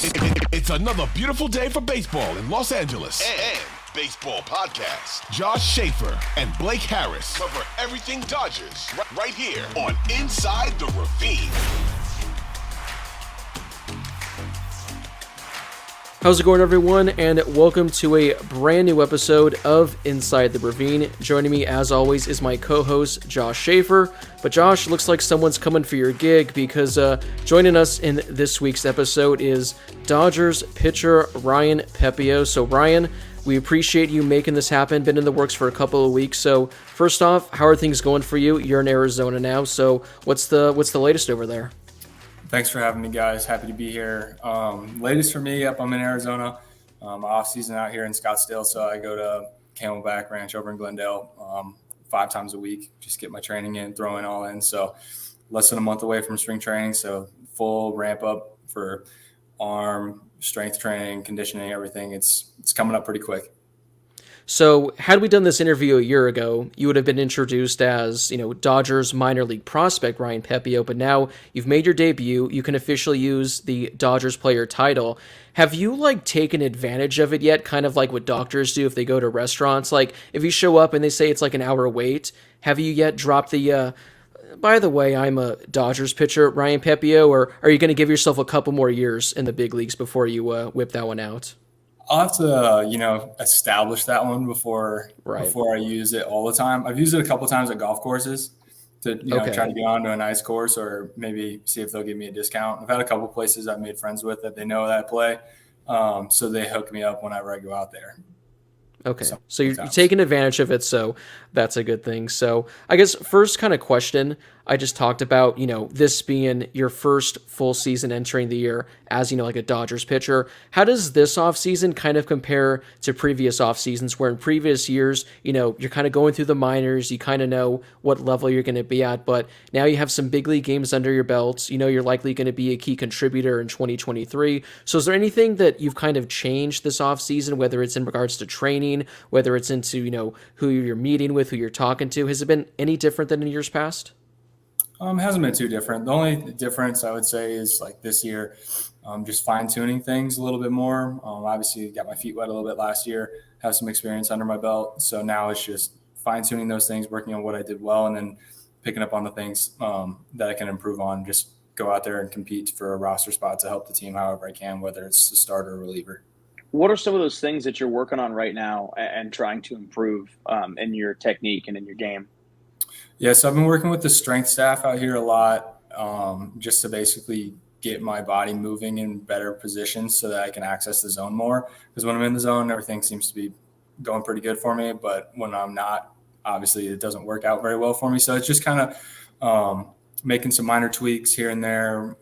It's another beautiful day for baseball in Los Angeles. And baseball podcast. Josh Schaefer and Blake Harris cover everything Dodgers right here on Inside the Ravine. How's it going, everyone, and welcome to a brand new episode of Inside the Ravine. Joining me, as always, is my co-host, Josh Schaefer. But Josh, looks like someone's coming for your gig because joining us in this week's episode is Dodgers pitcher Ryan Pepiot. So, Ryan, we appreciate you making this happen. Been in the works for a couple of weeks. So, first off, how are things going for you? You're in Arizona now. So, what's the latest over there? Thanks for having me, guys. Happy to be here. Latest for me, I'm in Arizona. My off season out here in Scottsdale, so I go to Camelback Ranch over in Glendale 5 times a week. Just get my training in, throwing all in. So less than a month away from spring training, so full ramp up for arm, strength training, conditioning, everything. It's coming up pretty quick. So, had we done this interview a year ago, you would have been introduced as, Dodgers minor league prospect Ryan Pepiot, but now you've made your debut. You can officially use the Dodgers player title. Have you, taken advantage of it yet? Kind of like what doctors do if they go to restaurants? Like, if you show up and they say it's like an hour wait, have you yet dropped the, by the way, I'm a Dodgers pitcher, Ryan Pepiot, or are you going to give yourself a couple more years in the big leagues before you whip that one out? I'll have to, establish that one before I use it all the time. I've used it a couple of times at golf courses to, try to get onto a nice course or maybe see if they'll give me a discount. I've had a couple of places I've made friends with that they know that I play, so they hook me up whenever I go out there. Okay, so you're taking advantage of it, so that's a good thing. So I guess first kind of question, I just talked about, this being your first full season entering the year as, like a Dodgers pitcher. How does this offseason kind of compare to previous off seasons where in previous years, you're kind of going through the minors, you kind of know what level you're going to be at, but now you have some big league games under your belt, you're likely going to be a key contributor in 2023. So is there anything that you've kind of changed this offseason, whether it's in regards to training, whether it's into, who you're meeting with, who you're talking to? Has it been any different than in years past? It hasn't been too different. The only difference I would say is this year, just fine tuning things a little bit more. Obviously got my feet wet a little bit last year, have some experience under my belt. So now it's just fine tuning those things, working on what I did well, and then picking up on the things that I can improve on. Just go out there and compete for a roster spot to help the team however I can, whether it's a starter or reliever. What are some of those things that you're working on right now and trying to improve in your technique and in your game? Yeah, so I've been working with the strength staff out here a lot, just to basically get my body moving in better positions so that I can access the zone more. Because when I'm in the zone, everything seems to be going pretty good for me. But when I'm not, obviously it doesn't work out very well for me. So it's just kind of making some minor tweaks here and there,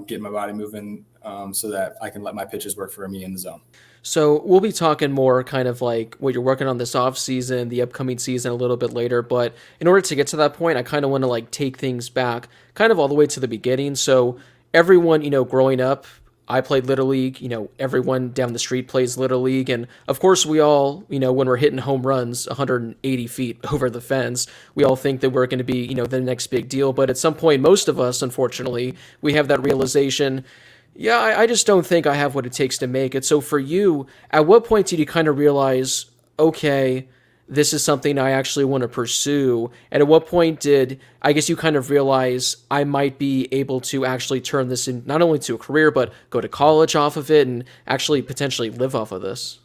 getting my body moving so that I can let my pitches work for me in the zone. So we'll be talking more kind of like what you're working on this off season, the upcoming season a little bit later. But in order to get to that point, I kind of want to take things back kind of all the way to the beginning. So everyone, growing up, I played Little League, everyone down the street plays Little League. And of course we all, when we're hitting home runs 180 feet over the fence, we all think that we're going to be, the next big deal. But at some point, most of us, unfortunately, we have that realization, yeah, I just don't think I have what it takes to make it. So for you, at what point did you kind of realize, okay, this is something I actually want to pursue? And at what point did, I guess, you kind of realize I might be able to actually turn this in not only to a career, but go to college off of it and actually potentially live off of this?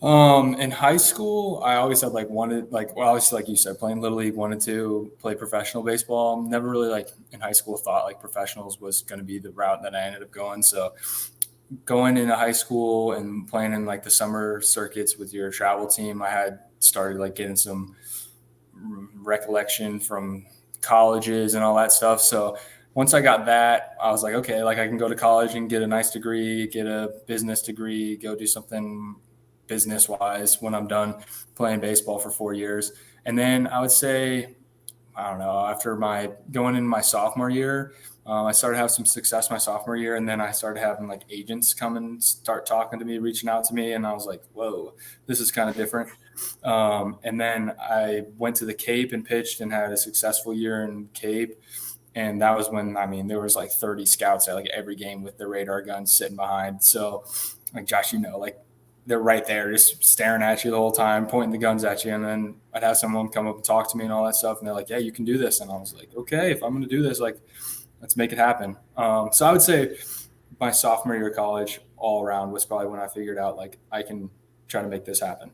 In high school, I always had obviously like you said, playing Little League, wanted to play professional baseball. Never really in high school thought professionals was going to be the route that I ended up going. So going into high school and playing in the summer circuits with your travel team, I had started getting some recollection from colleges and all that stuff. So once I got that, I was like, okay, I can go to college and get a nice degree, get a business degree, go do something business-wise when I'm done playing baseball for 4 years. And then I would say, I don't know, after going in my sophomore year, I started to have some success my sophomore year, and then I started having agents come and start talking to me, reaching out to me, and I was like, whoa, this is kind of different. And then I went to the Cape and pitched and had a successful year in Cape. And that was when, I mean, there was like 30 scouts at like every game with their radar guns sitting behind. So like, Josh, like they're right there just staring at you the whole time, pointing the guns at you. And then I'd have someone come up and talk to me and all that stuff. And they're like, yeah, you can do this. And I was like, okay, if I'm going to do this, like, let's make it happen. So I would say my sophomore year of college all around was probably when I figured out like I can try to make this happen.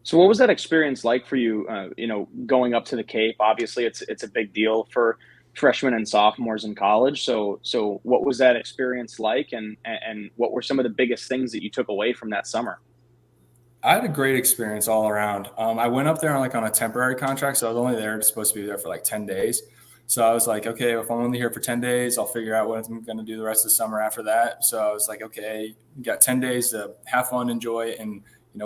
So what was that experience like for you? Going up to the Cape. Obviously, it's a big deal for freshmen and sophomores in college. So what was that experience like, and what were some of the biggest things that you took away from that summer? I had a great experience all around. I went up there on a temporary contract, so I was only there supposed to be there for like 10 days. So I was like, okay, if I'm only here for 10 days, I'll figure out what I'm going to do the rest of the summer after that. So I was like, okay, you got 10 days to have fun, enjoy, and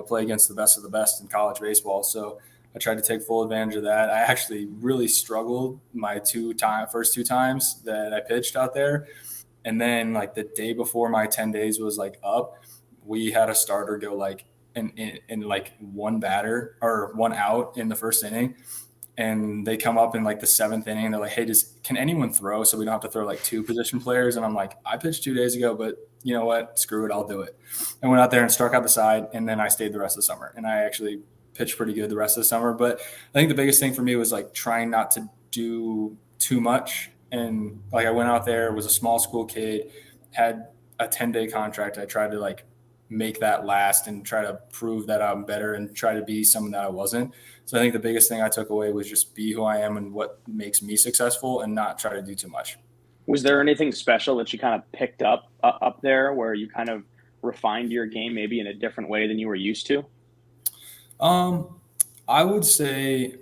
play against the best of the best in college baseball. So I tried to take full advantage of that. I actually really struggled my first two times that I pitched out there. And then like the day before my 10 days was like up, we had a starter go like in like one batter or one out in the first inning. And they come up in like the seventh inning and they're like, hey, can anyone throw so we don't have to throw like two position players? And I'm like, I pitched 2 days ago, but you know what? Screw it. I'll do it. I went out there and struck out the side, and then I stayed the rest of the summer. And I actually pitched pretty good the rest of the summer. But I think the biggest thing for me was like trying not to do too much. And like I went out there, was a small school kid, had a 10-day contract. I tried to like make that last and try to prove that I'm better and try to be someone that I wasn't. So I think the biggest thing I took away was just be who I am and what makes me successful and not try to do too much. Was there anything special that you kind of picked up there where you kind of refined your game maybe in a different way than you were used to? I would say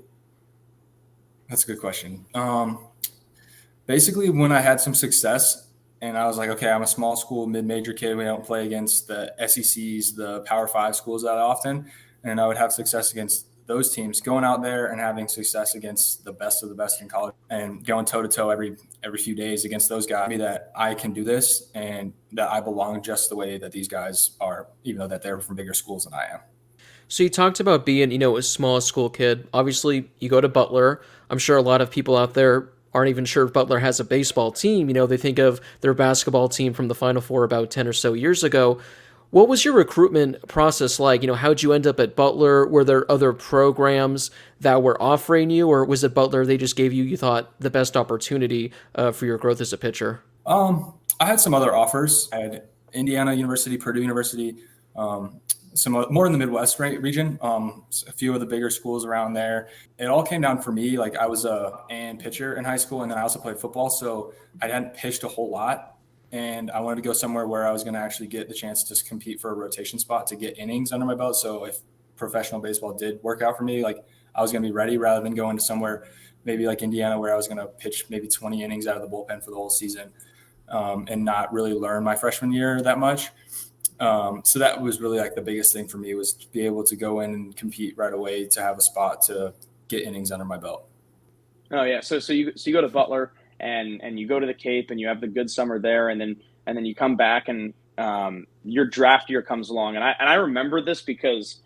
that's a good question. Basically, when I had some success and I was like, okay, I'm a small school, mid-major kid. We don't play against the SECs, the Power 5 schools that often. And I would have success against those teams, going out there and having success against the best of the best in college and going toe-to-toe every few days against those guys. Me that I can do this and that I belong just the way that these guys are, even though that they're from bigger schools than I am. So you talked about being, a small school kid. Obviously, you go to Butler. I'm sure a lot of people out there aren't even sure if Butler has a baseball team. They think of their basketball team from the Final Four about 10 or so years ago. What was your recruitment process like? How'd you end up at Butler? Were there other programs that were offering you, or was it Butler they just gave you, you thought, the best opportunity for your growth as a pitcher? I had some other offers. I had Indiana University, Purdue University, some more in the Midwest region, a few of the bigger schools around there. It all came down for me. Like I was a pitcher in high school, and then I also played football. So I hadn't pitched a whole lot. And I wanted to go somewhere where I was going to actually get the chance to compete for a rotation spot to get innings under my belt. So if professional baseball did work out for me, like I was going to be ready rather than going to somewhere maybe like Indiana where I was going to pitch maybe 20 innings out of the bullpen for the whole season and not really learn my freshman year that much. So that was really like the biggest thing for me was to be able to go in and compete right away to have a spot to get innings under my belt. Oh yeah. So you go to Butler and you go to the Cape and you have the good summer there, and then you come back and your draft year comes along. And I remember this because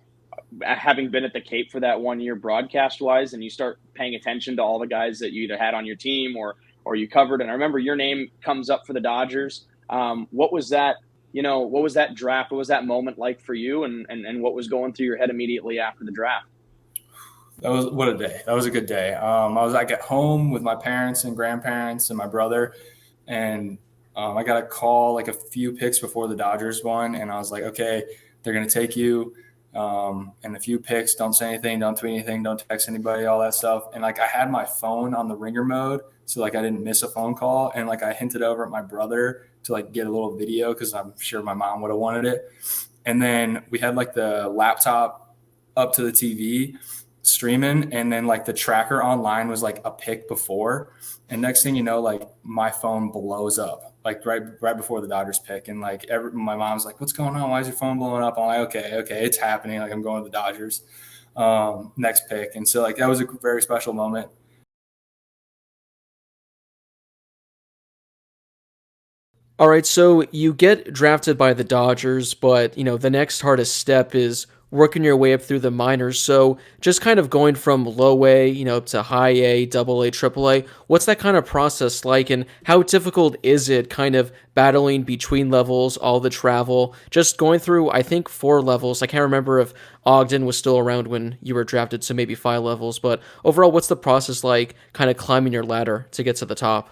having been at the Cape for that 1 year broadcast wise, and you start paying attention to all the guys that you either had on your team or you covered. And I remember your name comes up for the Dodgers. What was that? What was that draft? What was that moment like for you? And what was going through your head immediately after the draft? What a day. That was a good day. I was like at home with my parents and grandparents and my brother, and I got a call like a few picks before the Dodgers won, and I was like, okay, they're going to take you, and a few picks, don't say anything, don't tweet anything, don't text anybody, all that stuff. And like I had my phone on the ringer mode, so like I didn't miss a phone call, and like I hinted over at my brother to like get a little video because I'm sure my mom would have wanted it. And then we had like the laptop up to the TV streaming, and then like the tracker online was like a pick before, and next thing you know, like my phone blows up like right before the Dodgers pick, and like my mom's like, what's going on, why is your phone blowing up? I'm like, okay, it's happening, like I'm going to the Dodgers next pick. And so like that was a very special moment. All right, so you get drafted by the Dodgers, but the next hardest step is working your way up through the minors. So just kind of going from low A, to high A, double A, triple A, what's that kind of process like, and how difficult is it kind of battling between levels, all the travel, just going through, I think, 4 levels. I can't remember if Ogden was still around when you were drafted, so maybe 5 levels, but overall, what's the process like kind of climbing your ladder to get to the top?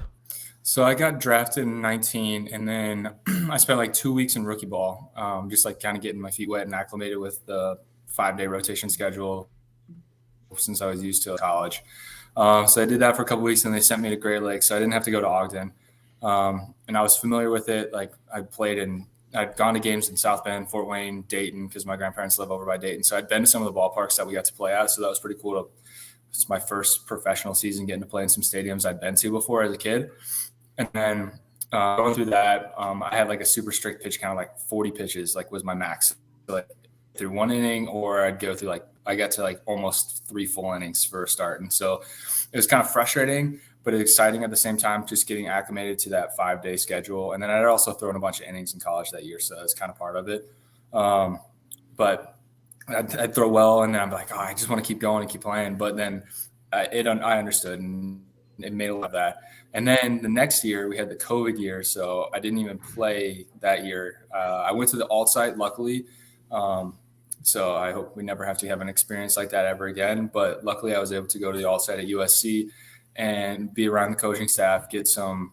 So I got drafted in 19, and then I spent like 2 weeks in rookie ball, just like kind of getting my feet wet and acclimated with the 5-day rotation schedule since I was used to college. So I did that for a couple weeks, and they sent me to Great Lakes, so I didn't have to go to Ogden. And I was familiar with it. Like I'd gone to games in South Bend, Fort Wayne, Dayton, because my grandparents live over by Dayton. So I'd been to some of the ballparks that we got to play at. So that was pretty cool. It's my first professional season getting to play in some stadiums I'd been to before as a kid. And then going through that, I had like a super strict pitch count, like 40 pitches, like was my max. So, like through one inning, or I'd go through I got to like almost 3 full innings for a start. And so it was kind of frustrating, but exciting at the same time, just getting acclimated to that 5-day schedule. And then I'd also thrown a bunch of innings in college that year, so that's kind of part of it. But I'd throw well, and then I'm like, I just want to keep going and keep playing. But then I understood, and it made a lot of that. And then the next year we had the COVID year, so I didn't even play that year. I went to the alt site, luckily. So I hope we never have to have an experience like that ever again. But luckily I was able to go to the alt site at USC and be around the coaching staff, get some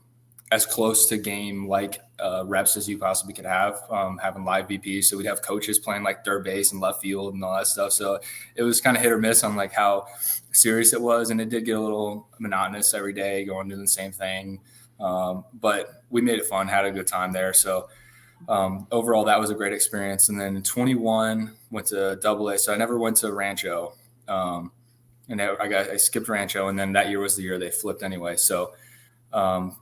as close to game like reps as you possibly could have, having live VPs. So we'd have coaches playing like third base and left field and all that stuff. So it was kind of hit or miss on like how serious it was. And it did get a little monotonous every day going doing the same thing. But we made it fun, had a good time there. So overall, that was a great experience. And then in 21, went to Double A. So I never went to Rancho. And I skipped Rancho. And then that year was the year they flipped anyway. So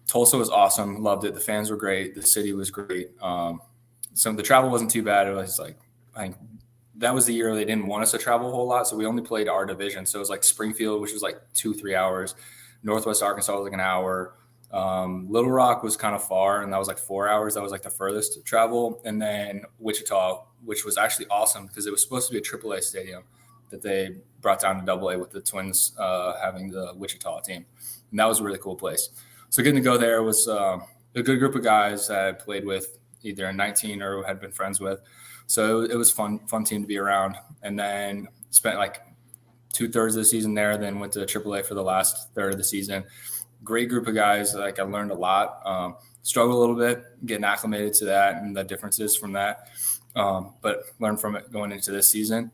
Tulsa was awesome. Loved it. The fans were great. The city was great. So the travel wasn't too bad. It was like, I think that was the year they didn't want us to travel a whole lot. So we only played our division. So it was like Springfield, which was like 2-3 hours. Northwest Arkansas was like an hour. Little Rock was kind of far, and that was like 4 hours. That was like the furthest to travel. And then Wichita, which was actually awesome because it was supposed to be a AAA stadium that they brought down to AA with the Twins having the Wichita team. And that was a really cool place. So getting to go there was a good group of guys that I played with either in 19 or had been friends with. So it was fun team to be around. And then spent like 2/3 of the season there, then went to AAA for the last third of the season. Great group of guys. Like I learned a lot, struggled a little bit getting acclimated to that and the differences from that. But learned from it going into this season.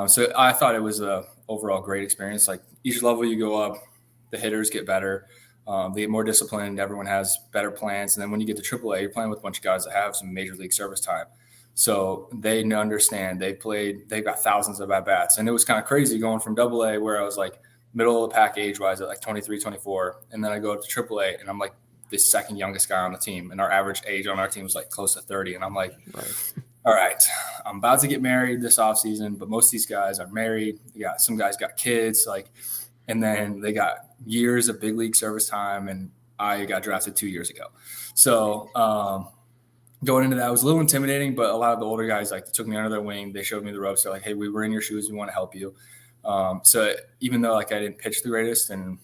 So I thought it was a overall great experience. Like each level you go up, the hitters get better. They get more disciplined. Everyone has better plans. And then when you get to AAA, you're playing with a bunch of guys that have some major league service time. So they understand. They've got thousands of at-bats. And it was kind of crazy going from AA where I was like middle of the pack age-wise at like 23, 24. And then I go up to AAA and I'm like the second youngest guy on the team. And our average age on our team was like close to 30. And I'm like, all right, I'm about to get married this offseason, but most of these guys are married. Some guys got kids, and then they got years of big league service time, and I got drafted 2 years ago. So going into that was a little intimidating, but a lot of the older guys, like, they took me under their wing. They showed me the ropes. They're like, hey, we were in your shoes. We want to help you. So even though, like, I didn't pitch the greatest and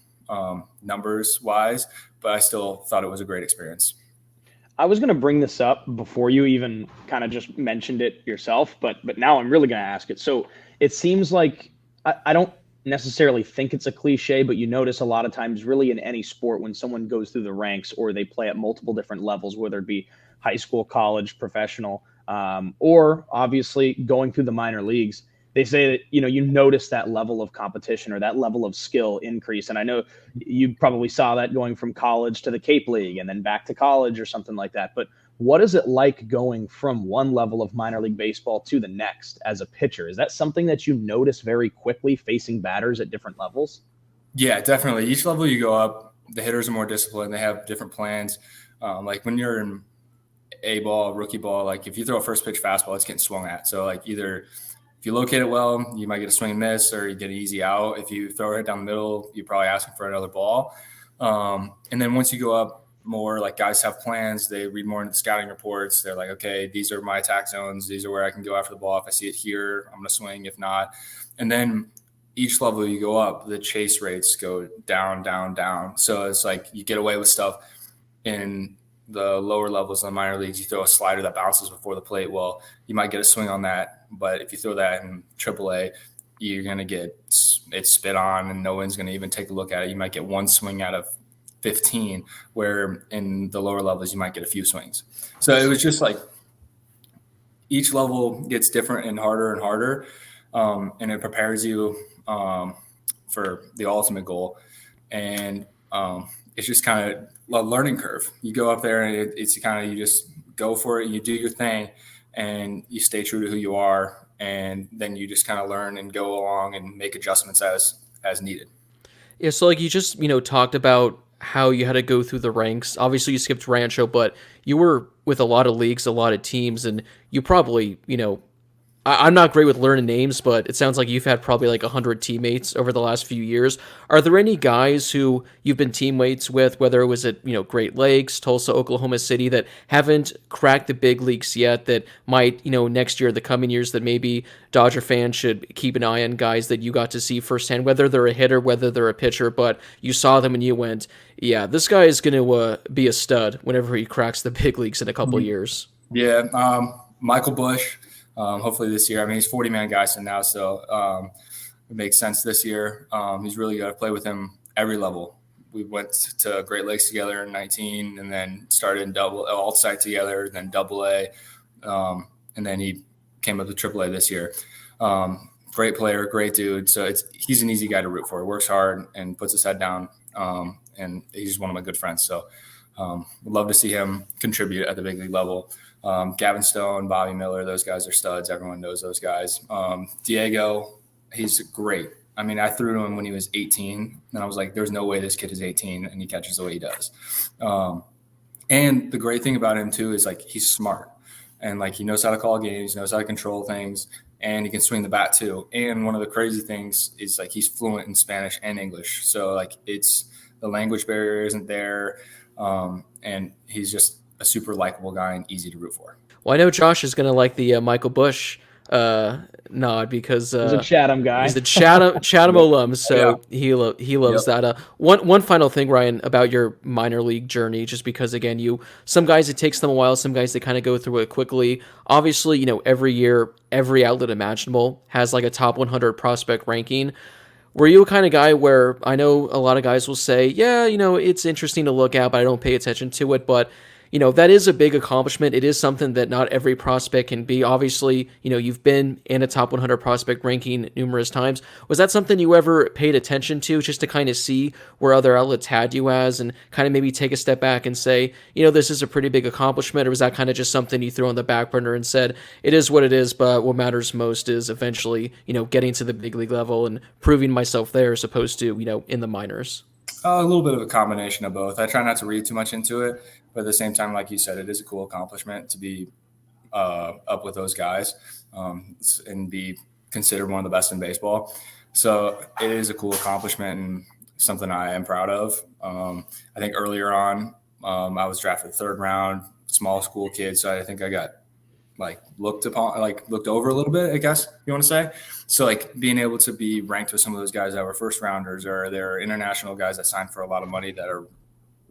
numbers-wise, but I still thought it was a great experience. I was going to bring this up before you even kind of just mentioned it yourself, but now I'm really going to ask it. So it seems like I don't necessarily think it's a cliche, but you notice a lot of times really in any sport when someone goes through the ranks or they play at multiple different levels, whether it be high school, college, professional, or obviously going through the minor leagues, they say that, you notice that level of competition or that level of skill increase. And I know you probably saw that going from college to the Cape League and then back to college or something like that. But what is it like going from one level of minor league baseball to the next as a pitcher? Is that something that you notice very quickly facing batters at different levels? Yeah, definitely. Each level you go up, the hitters are more disciplined. They have different plans. Like when you're in A ball, rookie ball, like if you throw a first pitch fastball, it's getting swung at. So like either if you locate it well, you might get a swing and miss or you get an easy out. If you throw it down the middle, you're probably asking for another ball. And then once you go up, more. Like guys have plans. They read more into the scouting reports. They're like, okay, these are my attack zones. These are where I can go after the ball. If I see it here, I'm going to swing. If not, and then each level you go up, the chase rates go down, down, down. So it's like you get away with stuff in the lower levels of the minor leagues. You throw a slider that bounces before the plate. Well, you might get a swing on that, but if you throw that in AAA, you're going to get it spit on and no one's going to even take a look at it. You might get one swing out of 15, where in the lower levels you might get a few swings. So it was just like each level gets different and harder, and it prepares you for the ultimate goal. And it's just kind of a learning curve. You go up there and it's kind of, you just go for it, you do your thing, and you stay true to who you are, and then you just kind of learn and go along and make adjustments as needed. Yeah, so like you just, talked about how you had to go through the ranks. Obviously you skipped Rancho, but you were with a lot of leagues, a lot of teams, and you probably, I'm not great with learning names, but it sounds like you've had probably like 100 teammates over the last few years. Are there any guys who you've been teammates with, whether it was at, Great Lakes, Tulsa, Oklahoma City, that haven't cracked the big leagues yet, that might, next year, the coming years, that maybe Dodger fans should keep an eye on, guys that you got to see firsthand, whether they're a hitter, whether they're a pitcher, but you saw them and you went, yeah, this guy is going to be a stud whenever he cracks the big leagues in a couple years? Yeah, Michael Bush. Hopefully this year. I mean, he's 40-man Geisen now, so it makes sense this year. He's really got to play with him every level. We went to Great Lakes together in 19 and then started in alt site together, then AA, and then he came up to AAA this year. Great player, great dude. So he's an easy guy to root for. He works hard and puts his head down, and he's one of my good friends. So would love to see him contribute at the big league level. Gavin Stone, Bobby Miller, those guys are studs. Everyone knows those guys. Diego, he's great. I mean, I threw to him when he was 18, and I was like, there's no way this kid is 18 and he catches the way he does. And the great thing about him, too, is like he's smart. And like he knows how to call games, he knows how to control things, and he can swing the bat, too. And one of the crazy things is like he's fluent in Spanish and English. So like it's the language barrier isn't there, and he's just a super likable guy and easy to root for. Well, I know Josh is going to like the Michael Bush nod because he's a Chatham guy. He's the Chatham alum, so yeah. he loves that. One final thing, Ryan, about your minor league journey, just because again, some guys it takes them a while, some guys they kind of go through it quickly. Obviously, every year, every outlet imaginable has like a top 100 prospect ranking. Were you a kind of guy where I know a lot of guys will say, yeah, it's interesting to look at, but I don't pay attention to it, but that is a big accomplishment. It is something that not every prospect can be. Obviously, you've been in a top 100 prospect ranking numerous times. Was that something you ever paid attention to, just to kind of see where other outlets had you as, and kind of maybe take a step back and say, this is a pretty big accomplishment? Or was that kind of just something you threw on the back burner and said, it is what it is, but what matters most is eventually, getting to the big league level and proving myself there as opposed to, in the minors? A little bit of a combination of both. I try not to read too much into it, but at the same time, like you said, it is a cool accomplishment to be up with those guys and be considered one of the best in baseball. So it is a cool accomplishment and something I am proud of. I think earlier on, I was drafted third round, small school kid, so I think I got looked over a little bit, I guess you want to say. So being able to be ranked with some of those guys that were first rounders, or they're international guys that signed for a lot of money that are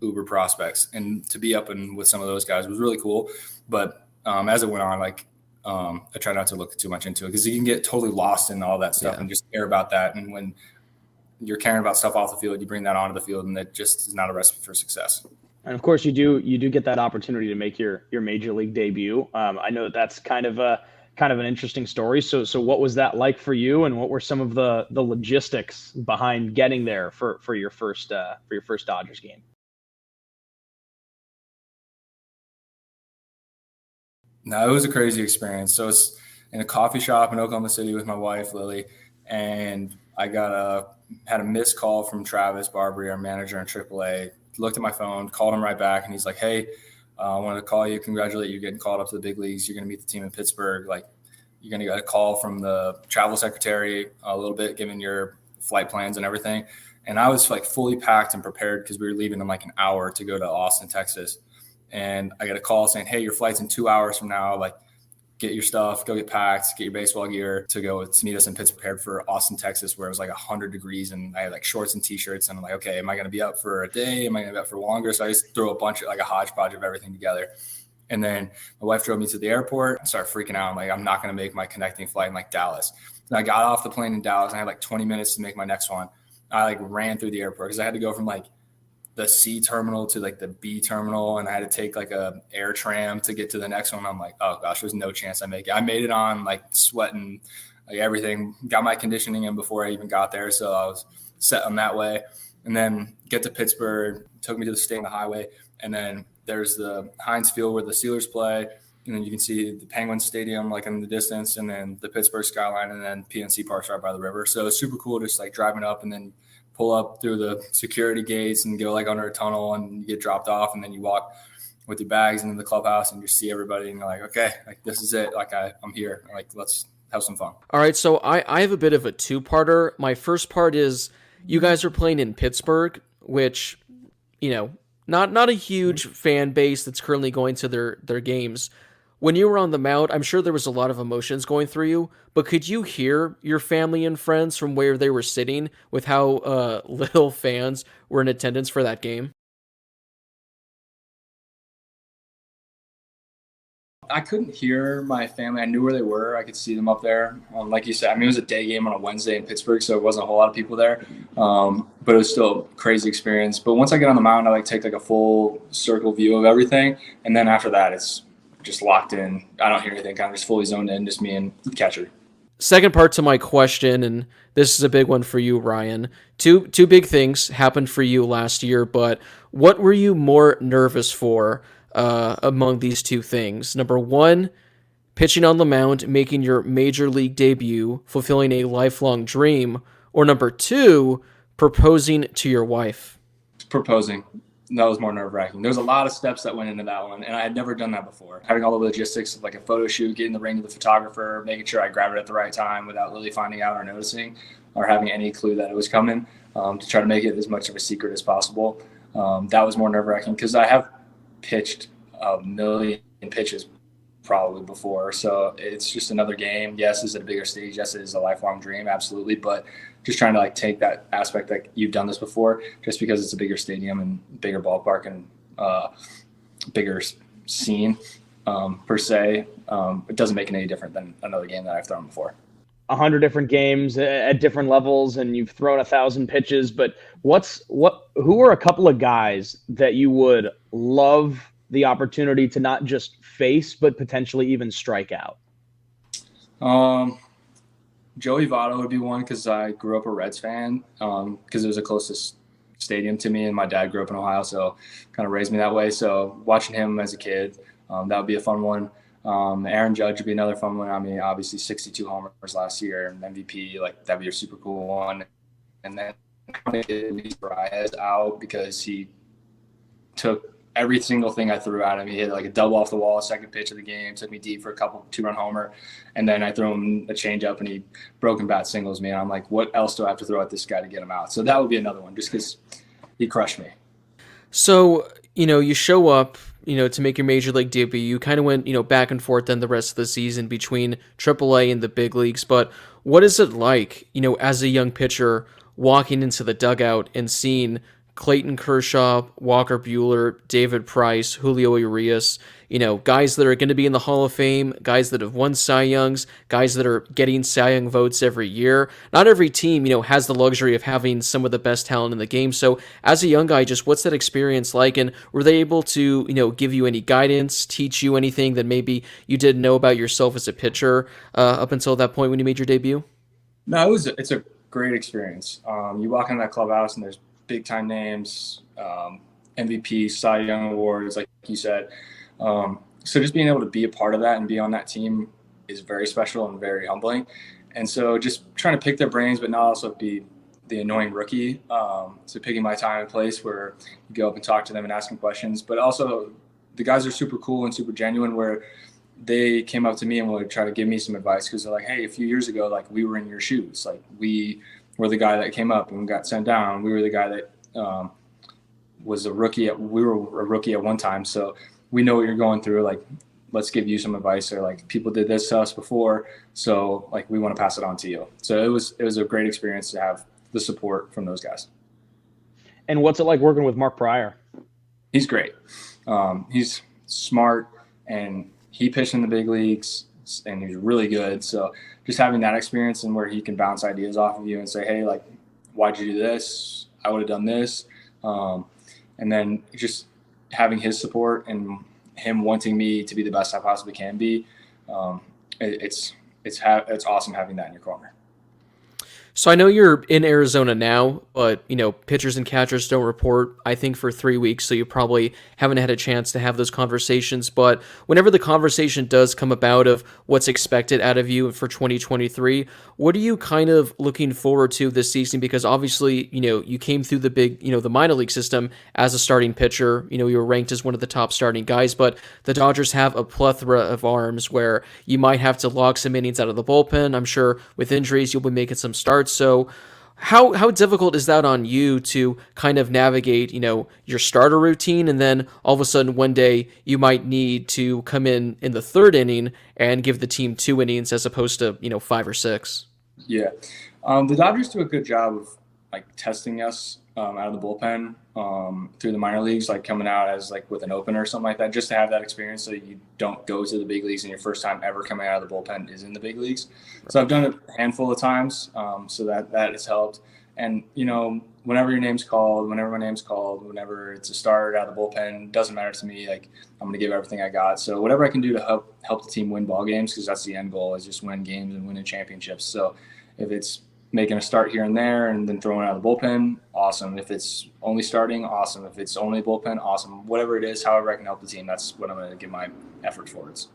uber prospects, and to be up and with some of those guys was really cool. But as it went on, I try not to look too much into it, because you can get totally lost in all that stuff and just care about that. And when you're caring about stuff off the field, you bring that onto the field, and that just is not a recipe for success. And of course, you do get that opportunity to make your major league debut. I know that's kind of an interesting story. So what was that like for you, and what were some of the logistics behind getting there for your first Dodgers game? No, it was a crazy experience. So it's in a coffee shop in Oklahoma City with my wife, Lily, and I had a missed call from Travis Barbary, our manager in AAA. Looked at my phone, called him right back, and he's like, hey, I wanted to call you, congratulate you getting called up to the big leagues. You're going to meet the team in Pittsburgh. You're going to get a call from the travel secretary a little bit, given your flight plans and everything. And I was like fully packed and prepared because we were leaving in like an hour to go to Austin, Texas. And I got a call saying, hey, your flight's in 2 hours from now. Like, get your stuff, go get packed, get your baseball gear to go to meet us in Pittsburgh, prepared for Austin, Texas, where it was like 100 degrees. And I had like shorts and t-shirts. And I'm like, okay, am I going to be up for a day? Am I going to be up for longer? So I just threw a bunch of like a hodgepodge of everything together. And then my wife drove me to the airport. I started freaking out. I'm like, I'm not going to make my connecting flight in like Dallas. And I got off the plane in Dallas and I had like 20 minutes to make my next one. I like ran through the airport because I had to go from like the C terminal to like the B terminal, and I had to take like a air tram to get to the next one. I'm like, oh gosh, there's no chance I make it. I made it on like sweating, like everything, got my conditioning in before I even got there. So I was set on that way. And then get to Pittsburgh, took me to the state on the highway. And then there's the Heinz Field where the Steelers play. And then you can see the Penguins Stadium like in the distance, and then the Pittsburgh skyline, and then PNC Park's right by the river. So it's super cool just like driving up and then pull up through the security gates and go like under a tunnel, and you get dropped off, and then you walk with your bags into the clubhouse and you see everybody and you're like, okay, like this is it. Like I'm here. Like, let's have some fun. All right. So I have a bit of a two-parter. My first part is you guys are playing in Pittsburgh, which, you know, not a huge fan base that's currently going to their games. When you were on the mound, I'm sure there was a lot of emotions going through you, but could you hear your family and friends from where they were sitting with how little fans were in attendance for that game? I couldn't hear my family. I knew where they were. I could see them up there. Like you said, I mean, it was a day game on a Wednesday in Pittsburgh, so it wasn't a whole lot of people there. But it was still a crazy experience. But once I get on the mound, I like take like a full circle view of everything. And then after that, it's just locked in. I don't hear anything, kind of just fully zoned in, just me and the catcher. Second part to my question, and this is a big one for you, Ryan. Two big things happened for you last year, but what were you more nervous for among these two things? Number one, pitching on the mound, making your major league debut, fulfilling a lifelong dream, or number two, proposing to your wife? Proposing. That was more nerve-wracking. There's a lot of steps that went into that one, and I had never done that before. Having all the logistics of like a photo shoot, getting the ring to the photographer, making sure I grabbed it at the right time without Lily finding out or noticing or having any clue that it was coming, to try to make it as much of a secret as possible. That was more nerve-wracking because I have pitched a million pitches probably before. So it's just another game. Yes, is it a bigger stage? Yes, it is a lifelong dream. Absolutely. But just trying to like take that aspect that you've done this before, just because it's a bigger stadium and bigger ballpark and bigger scene per se, it doesn't make it any different than another game that I've thrown before. 100 different games at different levels, and you've thrown 1,000 pitches. But who are a couple of guys that you would love the opportunity to not just face, but potentially even strike out? Joey Votto would be one because I grew up a Reds fan because it was the closest stadium to me, and my dad grew up in Ohio, so kind of raised me that way. So watching him as a kid, that would be a fun one. Aaron Judge would be another fun one. I mean, obviously 62 homers last year and MVP, like that'd be a super cool one. And then Luis Arias out because he took every single thing I threw at him. He hit like a double off the wall, second pitch of the game, took me deep for a couple 2-run homer. And then I threw him a changeup and he broken bat singles me. And I'm like, what else do I have to throw at this guy to get him out? So that would be another one just because he crushed me. So, you show up, to make your major league debut. You kind of went, back and forth then the rest of the season between AAA and the big leagues. But what is it like, as a young pitcher walking into the dugout and seeing Clayton Kershaw, Walker Buehler, David Price, Julio Urias, guys that are going to be in the Hall of Fame, guys that have won Cy Youngs, guys that are getting Cy Young votes every year. Not every team, has the luxury of having some of the best talent in the game. So as a young guy, just what's that experience like? And were they able to, give you any guidance, teach you anything that maybe you didn't know about yourself as a pitcher up until that point when you made your debut? No, it's a great experience. You walk in that clubhouse and there's big time names, MVP, Cy Young awards, like you said. So just being able to be a part of that and be on that team is very special and very humbling. And so just trying to pick their brains, but not also be the annoying rookie. So picking my time and place where you go up and talk to them and ask them questions. But also the guys are super cool and super genuine where they came up to me and would try to give me some advice because they're like, hey, a few years ago, like we were in your shoes. Like we we're the guy that came up and got sent down. We were the guy that was a rookie. We were a rookie at one time, so we know what you're going through. Like, let's give you some advice, or like, people did this to us before, so like, we want to pass it on to you. So it was a great experience to have the support from those guys. And what's it like working with Mark Pryor? He's great. He's smart, and he pitched in the big leagues, and he's really good. So just having that experience, and where he can bounce ideas off of you and say, hey, like, why'd you do this? I would have done this. And then just having his support and him wanting me to be the best I possibly can be, it's awesome having that in your corner. So I know you're in Arizona now, but, pitchers and catchers don't report, I think, for 3 weeks, so you probably haven't had a chance to have those conversations. But whenever the conversation does come about of what's expected out of you for 2023, what are you kind of looking forward to this season? Because obviously, you came through the minor league system as a starting pitcher. You were ranked as one of the top starting guys, but the Dodgers have a plethora of arms where you might have to log some innings out of the bullpen. I'm sure with injuries, you'll be making some starts. So how difficult is that on you to kind of navigate, your starter routine, and then all of a sudden one day you might need to come in the third inning and give the team 2 innings as opposed to, 5 or 6? Yeah. The Dodgers do a good job of like testing us out of the bullpen through the minor leagues, like coming out as like with an opener or something like that, just to have that experience so you don't go to the big leagues and your first time ever coming out of the bullpen is in the big leagues. Right. So I've done it a handful of times, so that has helped. And, whenever your name's called, whenever my name's called, whenever it's a starter out of the bullpen, doesn't matter to me. Like, I'm going to give everything I got. So whatever I can do to help the team win ball games, because that's the end goal, is just win games and winning championships. So if it's making a start here and there and then throwing out of the bullpen, awesome. If it's only starting, awesome. If it's only bullpen, awesome. Whatever it is, however I can help the team, that's what I'm going to give my effort towards.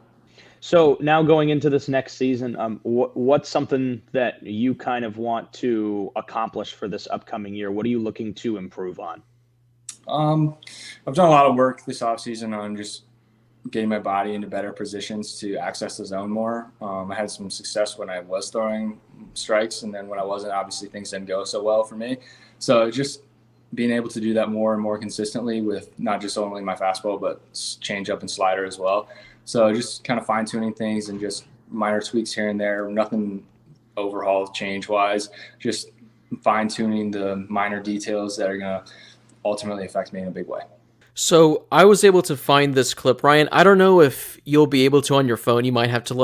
So now going into this next season, what's something that you kind of want to accomplish for this upcoming year? What are you looking to improve on? I've done a lot of work this offseason on just getting my body into better positions to access the zone more. I had some success when I was throwing strikes, and then when I wasn't, obviously things didn't go so well for me. So just being able to do that more and more consistently with not just only my fastball, but change up and slider as well. So just kind of fine tuning things and just minor tweaks here and there, nothing overhaul change wise, just fine tuning the minor details that are going to ultimately affect me in a big way. So I was able to find this clip, Ryan. I don't know if you'll be able to on your phone. You might have to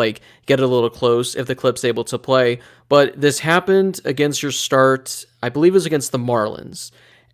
get it a little close if the clip's able to play. But this happened against your start, I believe it was against the Marlins.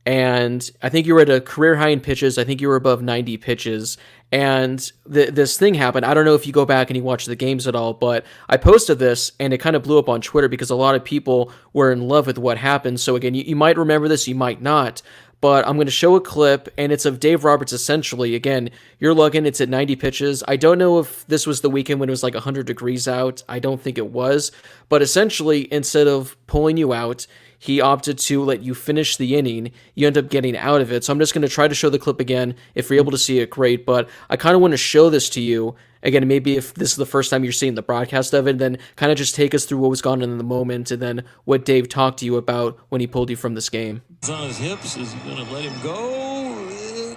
And I think you were at a career high in pitches. I think you were above 90 pitches. And this thing happened. I don't know if you go back and you watch the games at all, but I posted this and it kind of blew up on Twitter because a lot of people were in love with what happened. So again, you might remember this, you might not. But I'm going to show a clip, and it's of Dave Roberts essentially. Again, you're looking, it's at 90 pitches. I don't know if this was the weekend when it was 100 degrees out. I don't think it was. But essentially, instead of pulling you out, he opted to let you finish the inning. You end up getting out of it. So I'm just going to try to show the clip again. If you're able to see it, great. But I kind of want to show this to you. Again, maybe if this is the first time you're seeing the broadcast of it, then kind of just take us through what was going on in the moment and then what Dave talked to you about when he pulled you from this game. He's on his hips. Is he going to let him go?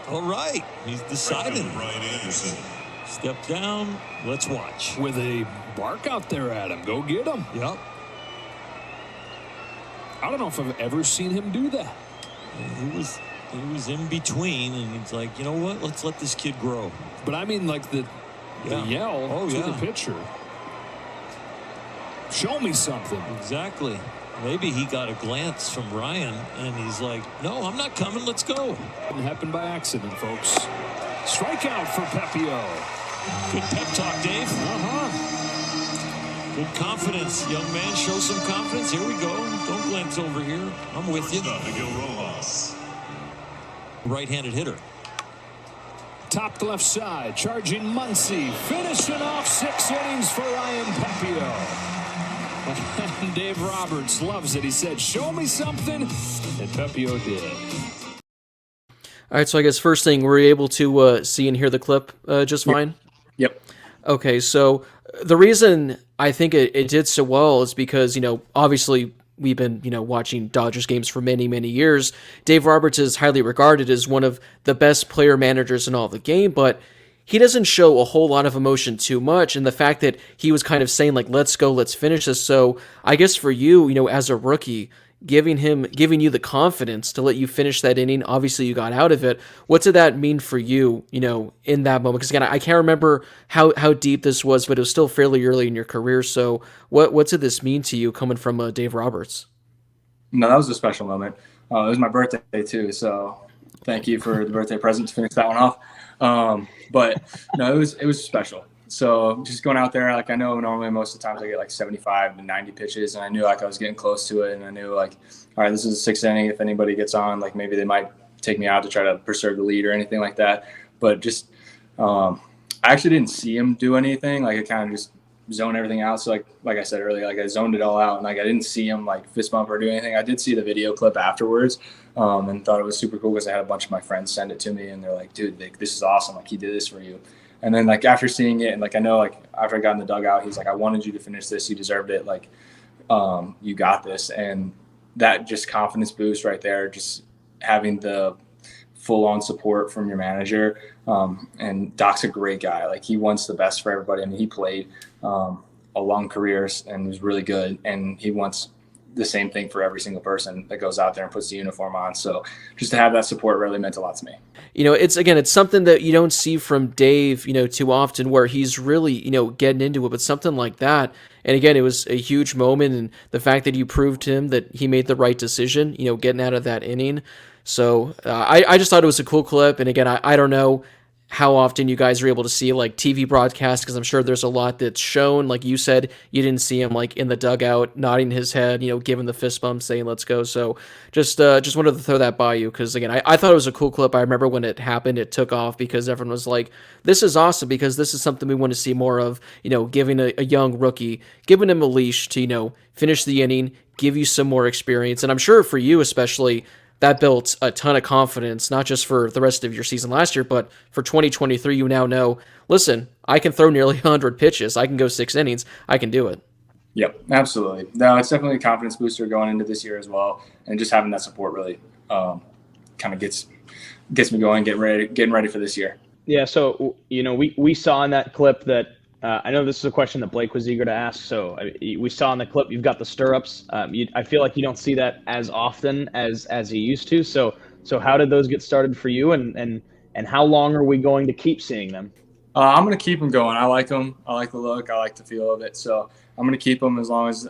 All right. He's decided. Ryan Anderson. Step down. Let's watch. With a bark out there at him. Go get him. Yep. I don't know if I've ever seen him do that. He was in between, and he's like, you know what? Let's let this kid grow. But I mean, the yell to the pitcher. Show me something. Exactly. Maybe he got a glance from Ryan, and he's like, no, I'm not coming. Let's go. It happened by accident, folks. Strikeout for Pepiot. Good pep talk, Dave. Good confidence, young man. Show some confidence. Here we go. Don't glance over here. I'm with you. Right-handed hitter. Top left side, charging Muncy, finishing off 6 innings for Ryan Pepiot. And Dave Roberts loves it. He said, show me something, and Pepiot did. All right, so I guess first thing, were you able to see and hear the clip just fine? Yep. Okay, so the reason I think it did so well is because, obviously we've been, watching Dodgers games for many, many years. Dave Roberts is highly regarded as one of the best player managers in all the game, but he doesn't show a whole lot of emotion too much. And the fact that he was kind of saying like, let's go, let's finish this. So I guess for you, as a rookie, giving you the confidence to let you finish that inning. Obviously you got out of it. What did that mean for you, in that moment? Because again, I can't remember how deep this was, but it was still fairly early in your career. So what did this mean to you coming from Dave Roberts? No, that was a special moment. It was my birthday too. So thank you for the birthday present to finish that one off. But no, it was special. So just going out there, like I know normally most of the times I get like 75 to 90 pitches, and I knew like I was getting close to it, and I knew like, all right, this is the 6th inning. If anybody gets on, like maybe they might take me out to try to preserve the lead or anything like that. But just I actually didn't see him do anything. Like I kind of just zone everything out. So like I said earlier, like I zoned it all out, and like I didn't see him like fist bump or do anything. I did see the video clip afterwards, and thought it was super cool because I had a bunch of my friends send it to me, and they're like, dude, this is awesome. Like he did this for you. And then like after seeing it, and like I know like after I got in the dugout, he's like, I wanted you to finish this. You deserved it. Like you got this. And that just confidence boost right there, just having the full on support from your manager. And Doc's a great guy. Like he wants the best for everybody. I mean, he played a long career and was really good. And he wants the same thing for every single person that goes out there and puts the uniform on. So just to have that support really meant a lot to me. It's something that you don't see from Dave, too often, where he's really, getting into it, but something like that. And again, it was a huge moment, and the fact that you proved to him that he made the right decision, getting out of that inning. So I just thought it was a cool clip. And again, I don't know how often you guys are able to see like TV broadcasts, because I'm sure there's a lot that's shown. Like you said, you didn't see him like in the dugout nodding his head, giving the fist bump, saying let's go. So just wanted to throw that by you, because again, I thought it was a cool clip. I remember when it happened, it took off because everyone was like, this is awesome, because this is something we want to see more of, giving a young rookie, giving him a leash to, finish the inning, give you some more experience. And I'm sure for you especially, that built a ton of confidence, not just for the rest of your season last year, but for 2023, you now know, listen, I can throw nearly 100 pitches. I can go 6 innings. I can do it. Yep, absolutely. No, it's definitely a confidence booster going into this year as well. And just having that support really kind of gets me going, getting ready for this year. Yeah, so, we saw in that clip that I know this is a question that Blake was eager to ask. So we saw in the clip you've got the stirrups. I feel like you don't see that as often as you used to. So how did those get started for you, and how long are we going to keep seeing them? I'm going to keep them going. I like them. I like the look. I like the feel of it. So I'm going to keep them as long as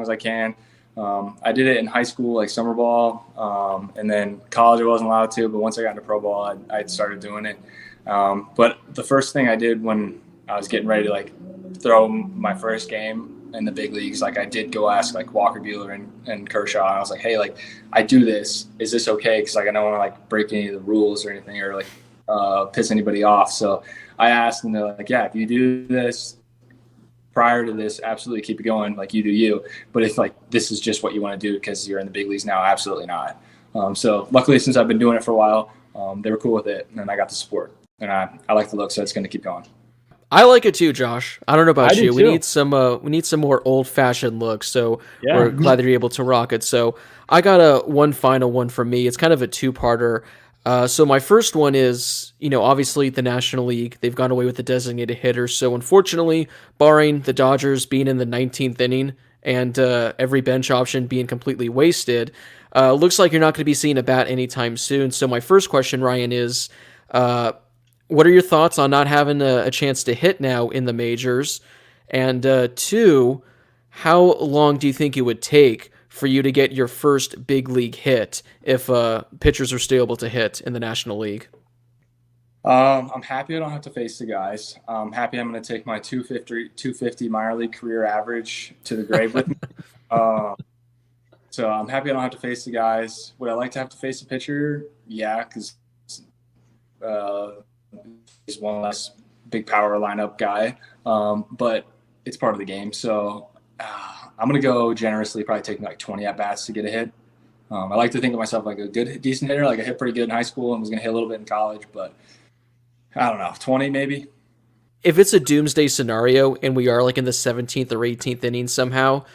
I can. I did it in high school, like summer ball, and then college I wasn't allowed to. But once I got into pro ball, I started doing it. But the first thing I did when I was getting ready to like throw my first game in the big leagues, like I did go ask like Walker Buehler and Kershaw, and I was like, hey, like I do this, is this okay? Because like I don't want to like break any of the rules or anything, or like piss anybody off. So I asked, and they're like, yeah, if you do this prior to this, absolutely keep it going, like you do you. But if like this is just what you want to do because you're in the big leagues now, absolutely not. So luckily, since I've been doing it for a while, they were cool with it, and I got the support, and I like the look, so it's going to keep going. I like it too, Josh. I don't know about you. We need some more old-fashioned looks, so yeah. We're glad that you're able to rock it. So I got one final one from me. It's kind of a two-parter. So my first one is, obviously the National League, they've gone away with the designated hitter. So unfortunately, barring the Dodgers being in the 19th inning and every bench option being completely wasted, looks like you're not going to be seeing a bat anytime soon. So my first question, Ryan, is what are your thoughts on not having a chance to hit now in the majors? And two, how long do you think it would take for you to get your first big league hit if pitchers are still able to hit in the National League? I'm happy I don't have to face the guys. I'm happy I'm going to take my 250 minor league career average to the grave with me. So I'm happy I don't have to face the guys. Would I like to have to face a pitcher? Yeah, because he's one less big power lineup guy. But it's part of the game. So I'm going to go generously, probably taking like 20 at-bats to get a hit. I like to think of myself like a good, decent hitter. Like I hit pretty good in high school and was going to hit a little bit in college, but I don't know, 20 maybe. If it's a doomsday scenario and we are like in the 17th or 18th inning somehow,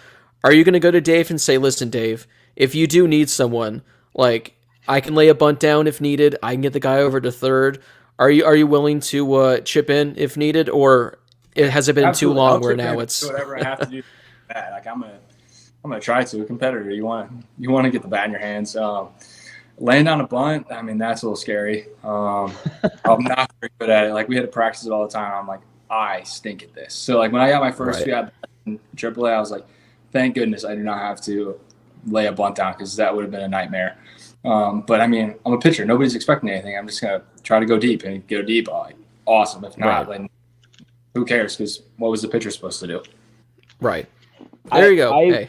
Are you going to go to Dave and say, listen, Dave, if you do need someone, like I can lay a bunt down if needed, I can get the guy over to third. Are you willing to chip in if needed, or has it been Absolutely. too long I'll where chip now in, it's do whatever I have to do. Like I'm gonna try to. A competitor, you want to get the bat in your hands. Laying on a bunt, I mean, that's a little scary. I'm not very good at it. Like we had to practice it all the time. I'm like, I stink at this. So like when I got my first few at in AAA, I was like, thank goodness I do not have to lay a bunt down because that would have been a nightmare. But I mean, I'm a pitcher. Nobody's expecting anything. I'm just gonna try to go deep and go deep. Like, awesome. If not, then who cares? Because what was the pitcher supposed to do? Right. There you go. Hey.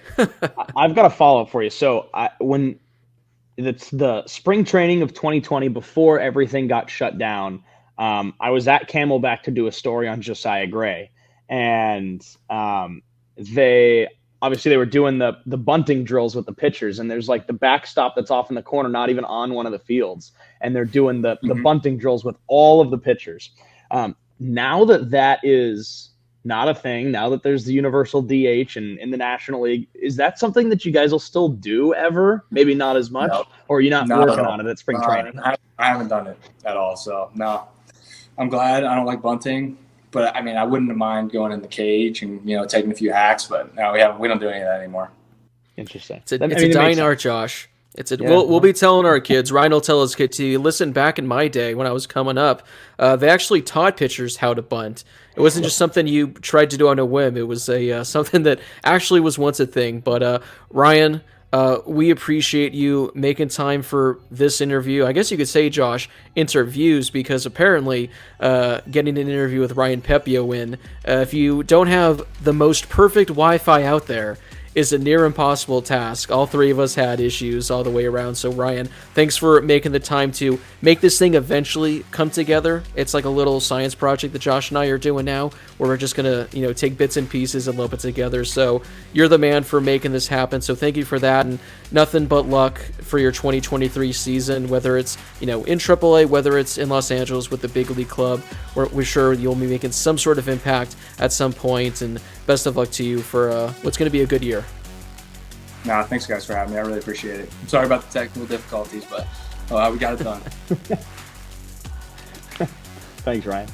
I've got a follow-up for you. So when it's the spring training of 2020, before everything got shut down, I was at Camelback to do a story on Josiah Gray. And they were doing the bunting drills with the pitchers. And there's like the backstop that's off in the corner, not even on one of the fields. And they're doing the bunting drills with all of the pitchers. Now that is not a thing, now that there's the universal DH and in the National League, is that something that you guys will still do ever? Maybe not as much, or are you not working on it at spring training? I haven't done it at all. So no, I'm glad. I don't like bunting, but I mean, I wouldn't mind going in the cage and taking a few hacks. But no, we don't do any of that anymore. Interesting. It's a dying art, Josh. We'll be telling our kids. Ryan will tell his kids to listen. Back in my day when I was coming up, they actually taught pitchers how to bunt. It wasn't just something you tried to do on a whim. It was something that actually was once a thing. But Ryan, we appreciate you making time for this interview. I guess you could say, Josh, interviews, because apparently getting an interview with Ryan Pepiot in, if you don't have the most perfect Wi-Fi out there, is a near impossible task. All three of us had issues all the way around. So Ryan, thanks for making the time to make this thing eventually come together. It's like a little science project that Josh and I are doing now, where we're just gonna, take bits and pieces and lump it together. So you're the man for making this happen. So thank you for that, and nothing but luck for your 2023 season, whether it's, in AAA, whether it's in Los Angeles with the big league club. We're sure you'll be making some sort of impact at some point, and best of luck to you for what's going to be a good year. No, thanks guys for having me. I really appreciate it. I'm sorry about the technical difficulties, but we got it done. Thanks, Ryan.